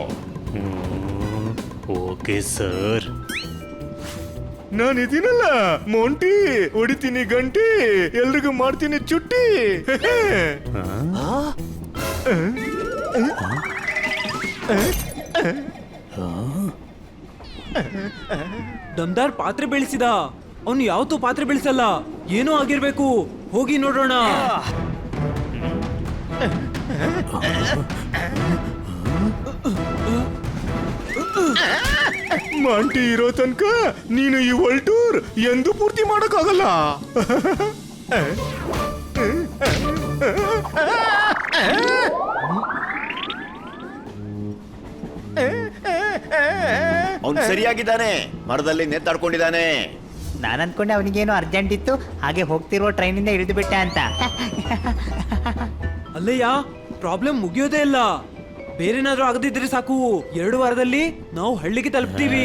Okay sir. ನಾನಿದ್ದೀನಲ್ಲ ಮೊಂಟಿ, ಹೊಡಿತೀನಿ ಗಂಟಿ, ಎಲ್ರಿಗೂ ಮಾಡ್ತೀನಿ ಚುಟ್ಟಿ. ದಮ್ದಾರ್ ಪಾತ್ರೆ ಬೆಳೆಸಿದ. ಅವನು ಯಾವತ್ತೂ ಪಾತ್ರೆ ಬೆಳೆಸಲ್ಲ. ಏನೋ ಆಗಿರ್ಬೇಕು, ಹೋಗಿ ನೋಡೋಣ. ಮಾಂಟಿ ಇರೋ ತನಕ ನೀನು ಈ ವರ್ಲ್ಡ್ ಟೂರ್ ಎಂದು ಪೂರ್ತಿ ಮಾಡಕ್ಕಾಗಲ್ಲ. ಅವನು ಸರಿಯಾಗಿದ್ದಾನೆ, ಮರದಲ್ಲಿ ನೇತಾಡ್ಕೊಂಡಿದ್ದಾನೆ. ನಾನು ಅನ್ಕೊಂಡೆ ಅವನಿಗೇನೋ ಅರ್ಜೆಂಟ್ ಇತ್ತು, ಹಾಗೆ ಹೋಗ್ತಿರುವ ಟ್ರೈನಿಂದ ಇಳಿದು ಬಿಟ್ಟ ಅಂತ. ಅಲ್ಲಯ್ಯ, ಪ್ರಾಬ್ಲಮ್ ಮುಗಿಯೋದೇ ಇಲ್ಲ. ಬೇರೆನಾದ್ರೂ ಆಗದಿದ್ರೆ ಸಾಕು, 2 ವಾರದಲ್ಲಿ ನಾವು ಹಳ್ಳಿಗೆ ತಲುಪ್ತೀವಿ.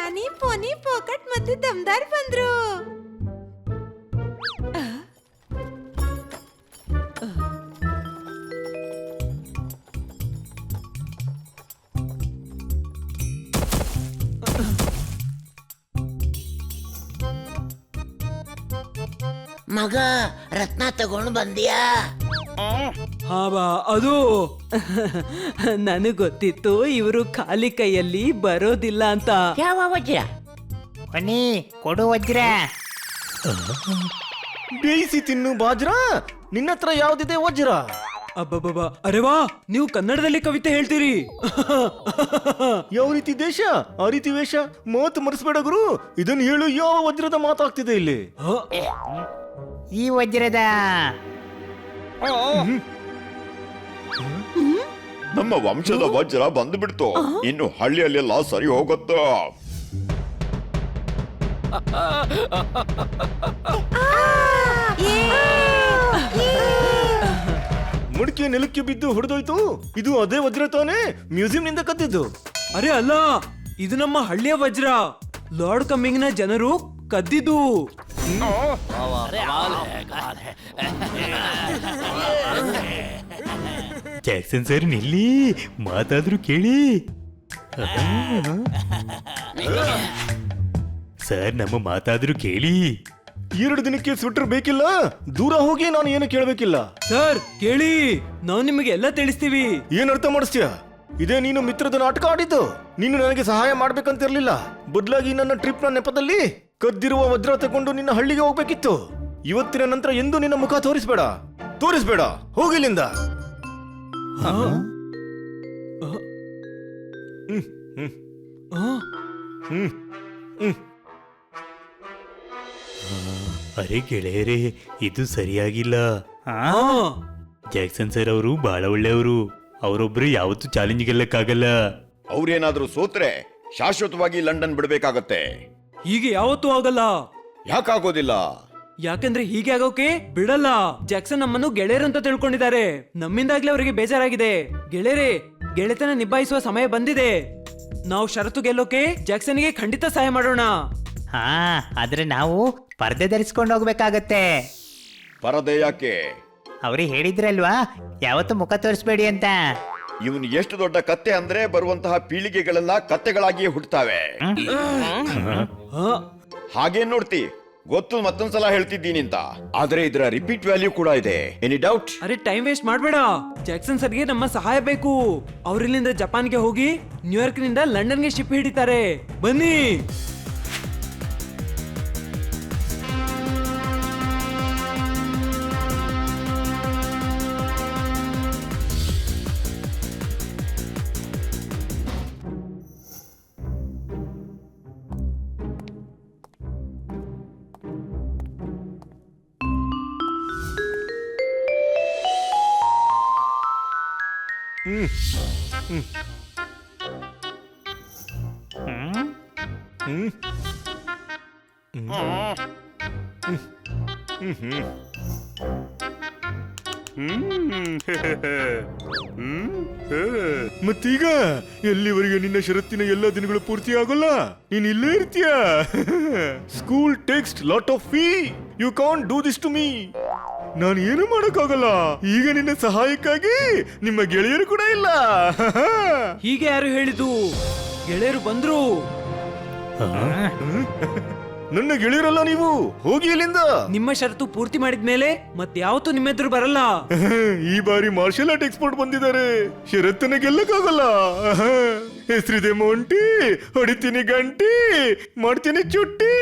ರಾಣಿ ಪೋನಿ ಪೋಕಟ್ ಮತ್ತೆ ದಮ್ದಾರ್ ಬಂದ್ರು. ಮಗ ರತ್ನ ತಗೊಂಡು ಬಂದ್ಯಾ? ಹಾ ಬಾ ಅದು ನನಗ್ ಗೊತ್ತಿತ್ತು ಇವರು ಖಾಲಿ ಕೈಯಲ್ಲಿ ಬರೋದಿಲ್ಲ ಅಂತ. ಯಾವ ವಜ್ರ? ಕೊನಿ ಕೊಡು ವಜ್ರ. ಬೇಯಿಸಿ ತಿನ್ನು ಬಾಜ್ರ. ನಿನ್ನ ಹತ್ರ ಯಾವ್ದಿದೆ ವಜ್ರ? ಅಬ್ಬಬ್ಬಾ, ಅರೆ ವಾ, ನೀವು ಕನ್ನಡದಲ್ಲಿ ಕವಿತೆ ಹೇಳ್ತೀರಿ. ಯಾವ ರೀತಿ ದೇಶ ಆ ರೀತಿ ವೇಷ. ಮಾತು ಮರೆಸ್ಬೇಡ ಗುರು. ಇದನ್ನು ಹೇಳು, ಯಾವ ವಜ್ರದ ಮಾತಾಗ್ತಿದೆ ಇಲ್ಲಿ? ಹ, ಈ ವಜ್ರದ ನಮ್ಮ ವಂಶದ ವಜ್ರ ಬಂದು ಬಿಡ್ತು. ಇನ್ನು ಹಳ್ಳಿಯಲ್ಲೆಲ್ಲ ಸರಿ ಹೋಗುತ್ತೋ. ಮುಡಿಕೆ ನೆಲಕ್ಕೆ ಬಿದ್ದು ಹೊಡೆದೋಯ್ತು. ಇದು ಅದೇ ವಜ್ರ ತಾನೇ ಮ್ಯೂಸಿಯಂ ನಿಂದ ಕದ್ದಿದ್ದು? ಅರೆ ಅಲ್ಲ, ಇದು ನಮ್ಮ ಹಳ್ಳಿಯ ವಜ್ರ. ಲಾರ್ಡ್ ಕಮ್ಮಿಂಗ್ ನ ಜನರು ಕದ್ದಿದ್ದು. ಜಾಕ್ಸನ್ ಸರ್ ನಿಲ್ಲಿ, ಮಾತಾದ್ರೂ ಕೇಳಿ. ಸರ್ ನಮ್ಮ ಮಾತಾದ್ರೂ ಕೇಳಿ. 2 ದಿನಕ್ಕೆ ಸ್ವೆಟರ್ ಬೇಕಿಲ್ಲ. ದೂರ ಹೋಗಿ ನಾನು ಏನು ಕೇಳಬೇಕಿಲ್ಲ. ಸರ್ ಕೇಳಿ, ನಾವು ನಿಮಗೆ ಎಲ್ಲ ತಿಳಿಸ್ತೀವಿ. ಏನ್ ಅರ್ಥ ಮಾಡಿಸ್ತೀಯ? ಇದೇ ನೀನು ಮಿತ್ರದ ನಾಟಕ ಆಡಿದ್ದು. ನೀನು ನನಗೆ ಸಹಾಯ ಮಾಡ್ಬೇಕಂತಿರ್ಲಿಲ್ಲ. ಬದಲಾಗಿ ನನ್ನ ಟ್ರಿಪ್ ನ ನೆಪದಲ್ಲಿ ಕದ್ದಿರುವ ವಜ್ರ ತಗೊಂಡು ನಿನ್ನ ಹಳ್ಳಿಗೆ ಹೋಗ್ಬೇಕಿತ್ತು. ಇವತ್ತಿನ ನಂತರ ಎಂದು ನಿನ್ನ ಮುಖ ತೋರಿಸ್ಬೇಡ. ಹೋಗಿಲ್ಲಿಂದ. ಅರೆ ಗೆಳೆಯರೇ, ಇದು ಸರಿಯಾಗಿಲ್ಲ. ಹಾ, ಜಾಕ್ಸನ್ ಸರ್ ಅವರು ಬಹಳ ಒಳ್ಳೆಯವರು. ಅವರೊಬ್ರು ಯಾವತ್ತೂ ಚಾಲೆಂಜ್ ಗೆಲ್ಲಕ್ಕಾಗಲ್ಲ. ಅವ್ರೇನಾದ್ರೂ ಸೋತ್ರೆ ಶಾಶ್ವತವಾಗಿ ಲಂಡನ್ ಬಿಡಬೇಕಾಗತ್ತೆ. ಹೀಗೆ ಯಾವತ್ತೂ ಆಗಲ್ಲ. ಯಾಕಾಗೋದಿಲ್ಲ? ಯಾಕಂದ್ರೆ ಹೀಗೆ ಆಗೋಕೆ ಬಿಡಲ್ಲ. ಜಾಕ್ಸನ್ ನಮ್ಮನ್ನು ಗೆಳೆಯರಂತ ತಿಳ್ಕೊಂಡಿದ್ದಾರೆ. ನಮ್ಮಿಂದಾಗ್ಲೇ ಅವರಿಗೆ ಬೇಜಾರಾಗಿದೆ. ಗೆಳೆಯರೇ, ಗೆಳೆತನ ನಿಭಾಯಿಸುವ ಸಮಯ ಬಂದಿದೆ. ನಾವು ಷರತ್ತು ಗೆಲ್ಲೋಕೆ ಜಾಕ್ಸನ್ಗೆ ಖಂಡಿತ ಸಹಾಯ ಮಾಡೋಣ. ಹಾ, ಆದ್ರೆ ನಾವು ಪರ್ದೆ ಧರಿಸ್ಕೊಂಡು ಹೋಗ್ಬೇಕಾಗತ್ತೆ. ಪರದೆ ಯಾಕೆ? ಅವ್ರಿಗೆ ಹೇಳಿದ್ರಲ್ವಾ ಯಾವತ್ತು ಮುಖ ತೋರಿಸ್ಬೇಡಿ ಅಂತ. ಇವನು ಎಷ್ಟು ದೊಡ್ಡ ಕತ್ತೆ ಅಂದ್ರೆ ಬರುವಂತಹ ಪೀಳಿಗೆಗಳೆಲ್ಲ ಕತ್ತೆಗಳಾಗಿಯೇ ಹುಟ್ಟುತ್ತವೆ. ಹ, ಹಾಗೆ ನೋಡ್ತಿ ಗೊತ್ತು. ಮತ್ತೊಂದ್ಸಲ ಹೇಳ್ತಿದ್ದೀನಿ ಅಂತ. ಆದ್ರೆ ಇದರ ರಿಪೀಟ್ ವ್ಯಾಲ್ಯೂ ಕೂಡ ಇದೆ. Any doubt? ಅರೆ ಟೈಮ್ ವೇಸ್ಟ್ ಮಾಡ್ಬೇಡ. ಜಾಕ್ಸನ್ ಸರ್ಗೆ ನಮ್ಮ ಸಹಾಯ ಬೇಕು. ಅವ್ರಿಲ್ಲಿಂದ ಜಪಾನ್ಗೆ ಹೋಗಿ ನ್ಯೂಯಾರ್ಕ್ ನಿಂದ ಲಂಡನ್ಗೆ ಶಿಪ್ ಹಿಡಿತಾರೆ. ಬನ್ನಿ. ಮತ್ತೀಗ ಎಲ್ಲಿವರೆಗೆ ನಿನ್ನ ಷರತ್ತಿನ ಎಲ್ಲ ದಿನಗಳು ಪೂರ್ತಿ ಆಗೋಲ್ಲ? ನೀನ್ ಇಲ್ಲೇ ಇರ್ತೀಯ. School takes lot of fee. You can't do this to me. ನಾನು ಏನು ಮಾಡೋಕ್ಕಾಗಲ್ಲ. ಈಗ ನಿನ್ನ ಸಹಾಯಕ್ಕಾಗಿ ನಿಮ್ಮ ಗೆಳೆಯರು ಕೂಡ ಇಲ್ಲ. ಹೀಗೆ ಯಾರು ಹೇಳಿದ್ದು? ಗೆಳೆಯರು ಬಂದ್ರು. ನನ್ನ ಗೆಳೆಯರಲ್ಲ ನೀವು. ಹೋಗಿ ಇಲ್ಲಿಂದ. ನಿಮ್ಮ ಷರತ್ತು ಪೂರ್ತಿ ಮಾಡಿದ್ಮೇಲೆ ಮತ್ಯಾವತ್ತೂ ನಿಮ್ಮೆದುರು ಬರಲ್ಲ. ಈ ಬಾರಿ ಮಾರ್ಷಲ್ ಆರ್ಟ್ ಎಕ್ಸ್ಪರ್ಟ್ ಬಂದಿದ್ದಾರೆ. ಷರತ್ತನ್ನ ಗೆಲ್ಲಕ್ಕಾಗಲ್ಲ. ಹೆಸರಿದೆ ಮೊಂಟಿ, ಹೊಡಿತೀನಿ ಗಂಟಿ, ಮಾಡ್ತೀನಿ ಚುಟ್ಟಿ.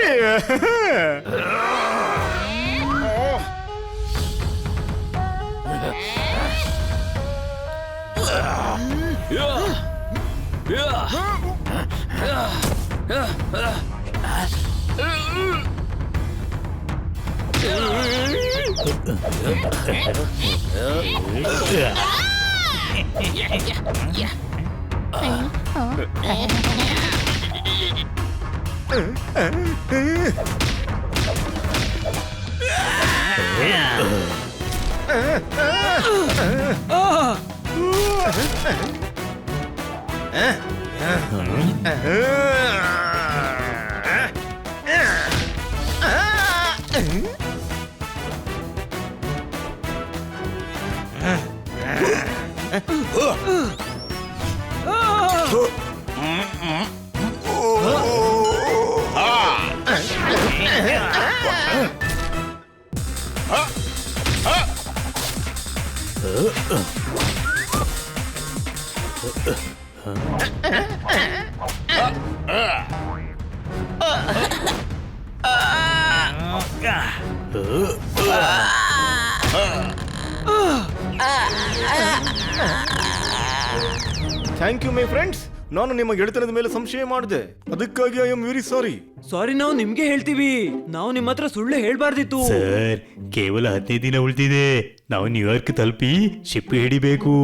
Thank you my friends. ನಾನು ನಿಮ್ಮ ಗೆಳೆತನದ ಮೇಲೆ ಸಂಶಯ ಮಾಡಿದೆ, ಅದಕ್ಕಾಗಿ I am very sorry. Sorry, ನಾವು ನಿಮ್ಗೆ ಹೇಳ್ತೀವಿ. ನಾವು ನಿಮ್ಮ ಹತ್ರ ಸುಳ್ಳು ಹೇಳ್ಬಾರ್ದಿತ್ತು. ಸರ್ ಕೇವಲ 15 ದಿನ ಉಳಿದಿದೆ. ನಾವು ನ್ಯೂಯಾರ್ಕ್ ತಲುಪಿ ಶಿಪ್ ಹಿಡಿಬೇಕು.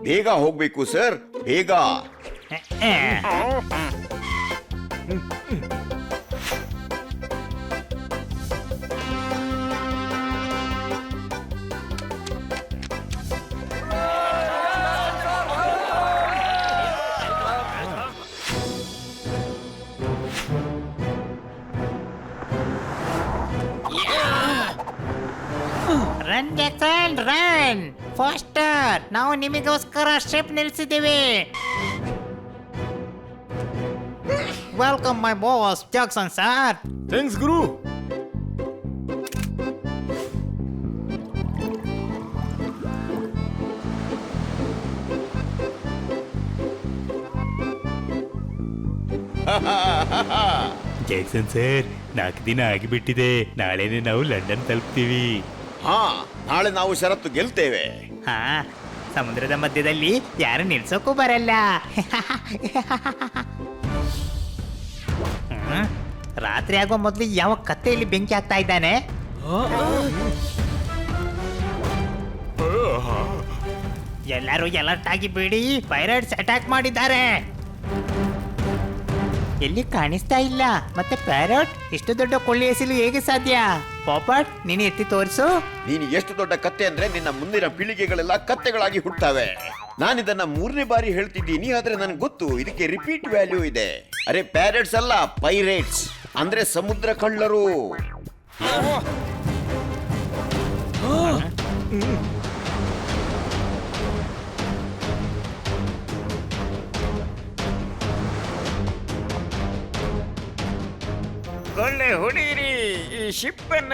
ಬೇಗ ಹೋಗ್ಬೇಕು ಸರ್, ಬೇಗ. Run Jackson run faster. ನಾವು ನಿಮಗೋಸ್ಕರ ಶಿಪ್ ನಿಲ್ಸಿದ್ದೀವಿ. Welcome my boss Jackson sir. Thanks ಗುರು. ಜಾಕ್ಸನ್ ಸರ್ 4 ದಿನ ಆಗಿಬಿಟ್ಟಿದೆ. ನಾಳೆನೆ ನಾವು ಲಂಡನ್ ತಲುಪ್ತೀವಿ. ಹಾ, ನಾಳೆ ನಾವು ಷರತ್ತು ಗೆಲ್ತೇವೆ. ಹಾ, ಸಮುದ್ರದ ಮಧ್ಯದಲ್ಲಿ ಯಾರು ನಿಲ್ಸೋಕ್ಕೂ ಬರಲ್ಲ. ರಾತ್ರಿ ಆಗೋ ಮೊದಲು ಯಾವ ಕತ್ತೆಯಲ್ಲಿ ಬೆಂಕಿ ಹಾಕ್ತಾ ಇದ್ದಾನೆ? ಎಲ್ಲರೂ ಅಲರ್ಟ್ ಆಗಿ ಬಿಡಿ, ಪೈರೇಟ್ಸ್ ಅಟ್ಯಾಕ್ ಮಾಡಿದ್ದಾರೆ. ಎಲ್ಲಿ ಕಾಣಿಸ್ತಾ ಇಲ್ಲ. ಮತ್ತೆ ಪ್ಯಾರಟ್ ಇಷ್ಟು ದೊಡ್ಡ ಕೊಳ್ಳಿ ಎಸಲು ಹೇಗೆ ಸಾಧ್ಯ? ಪಾಪಟ್, ನೀನು ಎತ್ತಿ ತೋರಿಸು. ನೀನು ಎಷ್ಟು ದೊಡ್ಡ ಕತ್ತೆ ಅಂದ್ರೆ ನಿನ್ನ ಮುಂದಿನ ಪೀಳಿಗೆಗಳೆಲ್ಲ ಕತ್ತೆಗಳಾಗಿ ಹುಟ್ಟುತ್ತವೆ. ನಾನಿದನ್ನ 3ನೇ ಬಾರಿ ಹೇಳ್ತಿದ್ದೀನಿ, ಆದ್ರೆ ನನ್ಗೆ ಗೊತ್ತು ಇದಕ್ಕೆ ರಿಪೀಟ್ ವ್ಯಾಲ್ಯೂ ಇದೆ. ಅರೆ ಪ್ಯಾರೆಟ್ಸ್ ಅಲ್ಲ, ಪೈರೇಟ್ಸ್ ಅಂದ್ರೆ ಸಮುದ್ರ ಕಳ್ಳರು. ಕೊಳ್ಳೆ ಹೊಡೀರಿ ಈ ಶಿಪ್ ಅನ್ನ.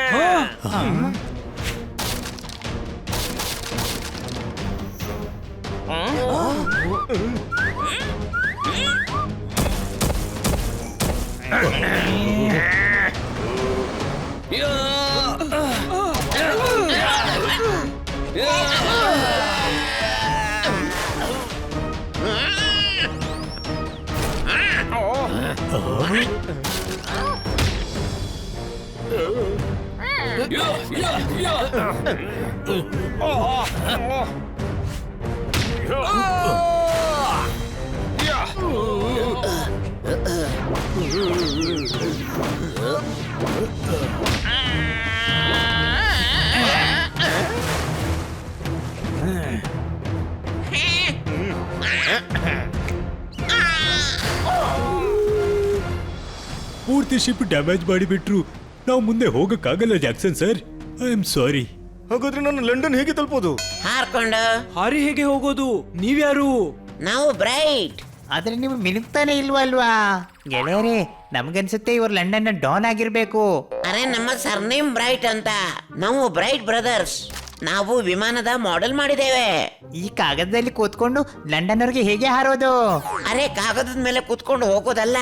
ಪೂರ್ತಿ ಶಿಪ್ ಡ್ಯಾಮೇಜ್ ಮಾಡಿಬಿಟ್ರು. ನಾವು ಮುಂದೆ ಹೋಗಕ್ಕಾಗಲ್ಲ Jackson sir. I am sorry. ಹಾಗಾದ್ರೆ ನಾನು ಲಂಡನ್ ಹೇಗೆ ತಲುಪೋದು? ಹಾರ್ಕೊಂಡು ಹಾರಿ ಹೇಗೆ ಹೋಗೋದು? ನೀವ್ಯಾರು? ನಾವು ಬ್ರೈಟ್. ಆದ್ರೆ ನೀವು ಮಿನುಗ್ತಾನೆ ಇಲ್ವಲ್ವಾ? ಗೆಳೆಯರೇ, ನಮ್ಗನ್ಸುತ್ತೆ ಇವ್ರು ಲಂಡನ್ ಡಾನ್ ಆಗಿರ್ಬೇಕು. ಅರೆ ನಮ್ಮ ಸರ್ನೇಮ್ ಬ್ರೈಟ್ ಅಂತ. ನಾವು ಬ್ರೈಟ್ ಬ್ರದರ್ಸ್. ನಾವು ವಿಮಾನದ ಮಾಡೆಲ್ ಮಾಡಿದ್ದೇವೆ. ಈ ಕಾಗದದಲ್ಲಿ ಕೂತ್ಕೊಂಡು ಲಂಡನ್ ಅವ್ರಿಗೆ ಹೇಗೆ ಹಾರೋದು? ಅರೆ ಕಾಗದದ ಮೇಲೆ ಕೂತ್ಕೊಂಡು ಹೋಗೋದಲ್ಲ,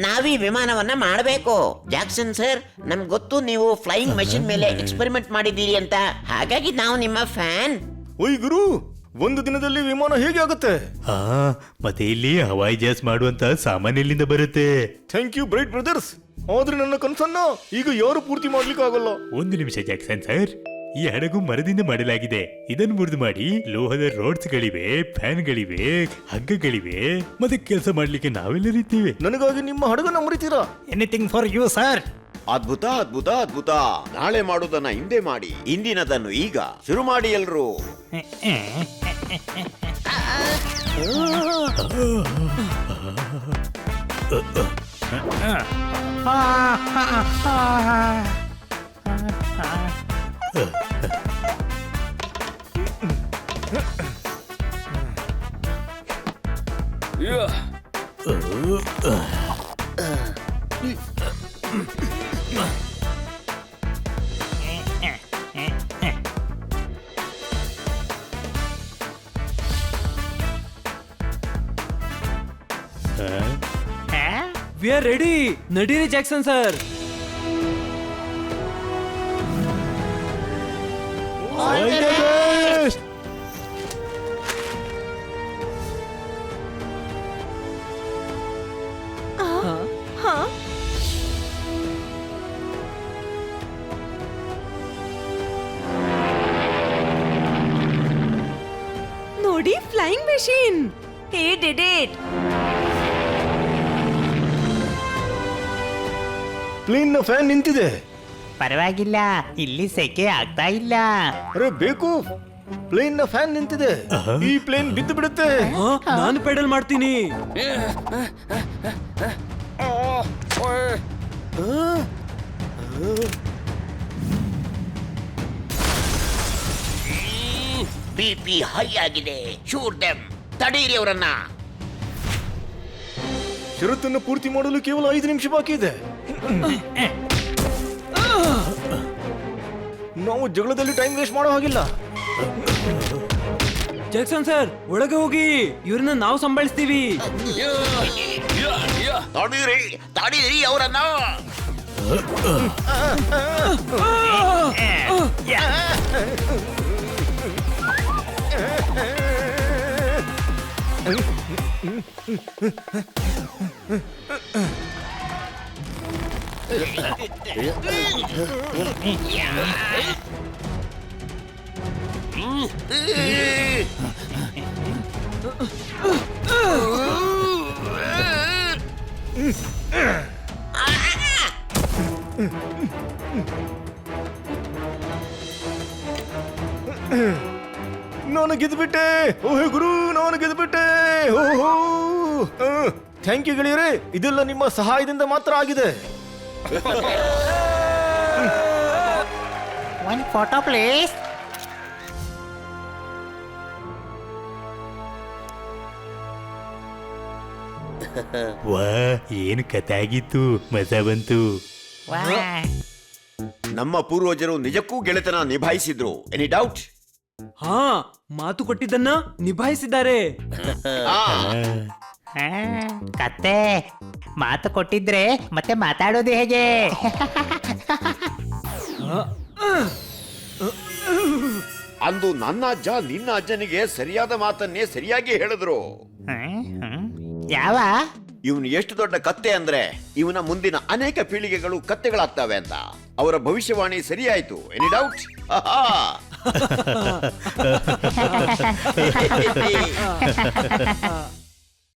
ನಾವೀ ವಿಮಾನವನ್ನ ಮಾಡಬೇಕು. ಜಾಕ್ಸನ್ ಸರ್, ನಮ್ಗೆ ಗೊತ್ತು ನೀವು ಫ್ಲೈಯಿಂಗ್ ಮಷಿನ್ ಮೇಲೆ ಎಕ್ಸ್ಪೆರಿಮೆಂಟ್ ಮಾಡಿದ್ದೀರಿ ಅಂತ, ಹಾಗಾಗಿ ನಾವು ನಿಮ್ಮ ಫ್ಯಾನ್. ಓಯ್ ಗುರು, ಒಂದು ದಿನದಲ್ಲಿ ವಿಮಾನ ಹೇಗೆ ಆಗುತ್ತೆ? ಹಾ, ಮತ್ತೆ ಇಲ್ಲಿ ಹವಾಯಿ ಜಾಸ್ ಮಾಡುವಂತ ಸಾಮಾನು ಎಲ್ಲಿಂದ ಬರುತ್ತೆ? Thank you bright brothers. ಆದ್ರೆ ನನ್ನ ಕನ್ಸನ್ನ ಈಗ ಯಾರು ಪೂರ್ತಿ ಮಾಡ್ಲಿಕ್ಕೆ ಆಗಲ್ಲ. 1 ನಿಮಿಷ ಜಾಕ್ಸನ್ ಸರ್. ಈ ಹಡಗು ಮರದಿಂದ ಮಾಡಲಾಗಿದೆ. ಇದನ್ನು ಮುರಿದು ಮಾಡಿ ಲೋಹದ ರೋಡ್ಸ್ ಗಳಿವೆ, ಫ್ಯಾನ್ ಗಳಿವೆ, ಹಗ್ಗಗಳಿವೆ, ಮತ್ತೆ ಕೆಲಸ ಮಾಡ್ಲಿಕ್ಕೆ ನಾವೆಲ್ಲರಿದ್ದೇವೆ. ನನಗಾಗಿ ನಿಮ್ಮ ಹಡಗನ್ನ ಮುರಿತೀರಾ? Anything for you sir. ಅದ್ಭುತ ಅದ್ಭುತ ಅದ್ಭುತ. ನಾಳೆ ಮಾಡೋದನ್ನ ಹಿಂದೆ ಮಾಡಿ, ಇಂದಿನದನ್ನು ಈಗ ಶುರು ಮಾಡಿ ಎಲ್ರು. We are ready. ನಡೀರಿ ಜಾಕ್ಸನ್ ಸರ್. ಹಾ ನೋಡಿ flying machine. Hey did it. Plane ನ ಫ್ಯಾನ್ ನಿಂತಿದೆ. ಪರವಾಗಿಲ್ಲ, ಇಲ್ಲಿ ಸೆಕೆ ಆಗ್ತಾ ಇಲ್ಲ. ಅರೆ ಬೇಕು, ಪ್ಲೇನ್ ನ ಫ್ಯಾನ್ ನಿಂತಿದೆ. ಈ ಪ್ಲೇನ್ ಬಿದ್ದು ಬಿಡುತ್ತೆ. ನಾನು ಪೆಡಲ್ ಮಾಡ್ತೀನಿ. BP ಹೈ ಆಗಿದೆ. Shoot them. ತಡೀರಿ ಅವರನ್ನ. ಷರತ್ತನ್ನು ಪೂರ್ತಿ ಮಾಡಲು ಕೇವಲ 5 ನಿಮಿಷ ಬಾಕಿ ಇದೆ. ನಾವು ಜಗಳದಲ್ಲಿ ಟೈಮ್ ವೇಸ್ಟ್ ಮಾಡೋ ಹಾಗಿಲ್ಲ. ಜಾಕ್ಸನ್ ಸರ್, ಒಳಗೆ ಹೋಗಿ. ಇವ್ರನ್ನ ನಾವು ಸಂಭಾಳಿಸ್ತೀವಿ. ತಡೀರಿ ಅವರನ್ನ. ನಾನು ಗೆದ್ದುಬಿಟ್ಟೆ. ಓಹೇ ಗುರು, ನಾನು ಗೆದ್ದುಬಿಟ್ಟೆ. ಓಹೋ, ಥ್ಯಾಂಕ್ ಯು ಗೆಳೆಯರೇ. ಇದೆಲ್ಲ ನಿಮ್ಮ ಸಹಾಯದಿಂದ ಮಾತ್ರ ಆಗಿದೆ. ಒಂದು ಫೋಟೋ ಪ್ಲೀಸ್. ವಾ, ಏನು ಕತೆ ಆಗಿತ್ತು, ಮಜಾ ಬಂತು. ವಾ, ನಮ್ಮ ಪೂರ್ವಜರು ನಿಜಕ್ಕೂ ಗೆಳೆತನ ನಿಭಾಯಿಸಿದ್ರು. Any doubt? ಹಾ, ಮಾತು ಕೊಟ್ಟಿದ್ದನ್ನ ನಿಭಾಯಿಸಿದ್ದಾರೆ. ಹಾ, ಕತ್ತೆ ಮಾತು ಕೊಟ್ಟಿದ್ರೆ ಮತ್ತೆ ಮಾತಾಡೋದು ಹೇಗೆ? ಅಂದು ನನ್ನ ಅಜ್ಜ ನಿನ್ನ ಅಜ್ಜನಿಗೆ ಸರಿಯಾದ ಮಾತನ್ನೇ ಸರಿಯಾಗಿ ಹೇಳಿದ್ರು. ಯಾವ? ಇವನು ಎಷ್ಟು ದೊಡ್ಡ ಕತ್ತೆ ಅಂದ್ರೆ ಇವನ ಮುಂದಿನ ಅನೇಕ ಪೀಳಿಗೆಗಳು ಕತ್ತೆಗಳಾಗ್ತವೆ ಅಂತ. ಅವರ ಭವಿಷ್ಯವಾಣಿ ಸರಿಯಾಯ್ತು. Any doubt?